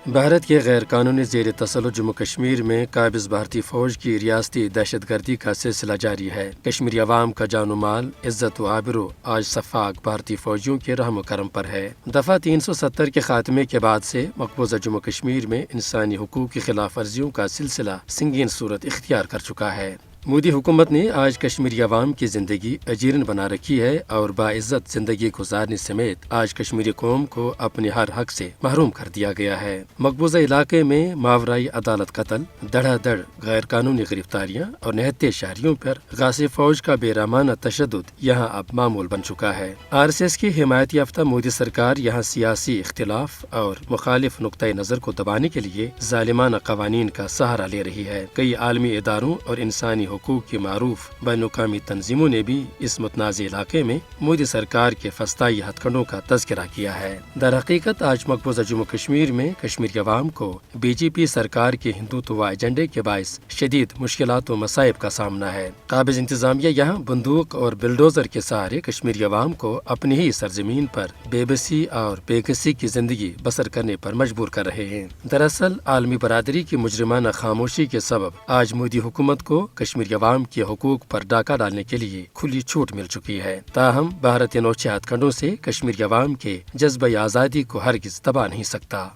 بھارت کے غیر قانونی زیر تسلط جموں کشمیر میں قابض بھارتی فوج کی ریاستی دہشت گردی کا سلسلہ جاری ہے۔ کشمیری عوام کا جان و مال، عزت و آبرو آج صفاق بھارتی فوجیوں کے رحم و کرم پر ہے۔ دفعہ 370 کے خاتمے کے بعد سے مقبوضہ جموں کشمیر میں انسانی حقوق کی خلاف ورزیوں کا سلسلہ سنگین صورت اختیار کر چکا ہے۔ مودی حکومت نے آج کشمیری عوام کی زندگی اجیرن بنا رکھی ہے اور باعزت زندگی گزارنے سمیت آج کشمیری قوم کو اپنے ہر حق سے محروم کر دیا گیا ہے۔ مقبوضہ علاقے میں ماورائی عدالت قتل، دھڑا دھڑ غیر قانونی گرفتاریاں اور نہتے شہریوں پر غاصب فوج کا بے رحمانہ تشدد یہاں اب معمول بن چکا ہے۔ RSS کی حمایت یافتہ مودی سرکار یہاں سیاسی اختلاف اور مخالف نقطۂ نظر کو دبانے کے لیے ظالمانہ قوانین کا سہارا لے رہی ہے۔ کئی عالمی اداروں اور انسانی حقوق کی معروف بین الاقوامی تنظیموں نے بھی اس متنازع علاقے میں مودی سرکار کے فسطائی ہتھ کنڈوں کا تذکرہ کیا ہے۔ در حقیقت آج مقبوضہ جموں کشمیر میں کشمیری عوام کو BJP سرکار کے ہندوتوا ایجنڈے کے باعث شدید مشکلات و مصائب کا سامنا ہے۔ قابض انتظامیہ یہاں بندوق اور بلڈوزر کے سہارے کشمیری عوام کو اپنی ہی سرزمین پر بے بسی اور بے کسی کی زندگی بسر کرنے پر مجبور کر رہے ہیں۔ دراصل عالمی برادری کی مجرمانہ خاموشی کے سبب آج مودی حکومت کو کشمیری عوام کے حقوق پر ڈاکہ ڈالنے کے لیے کھلی چھوٹ مل چکی ہے۔ تاہم بھارت انوچھے ہتھ کنڈوں سے کشمیری عوام کے جذبہ آزادی کو ہرگز دبا نہیں سکتا۔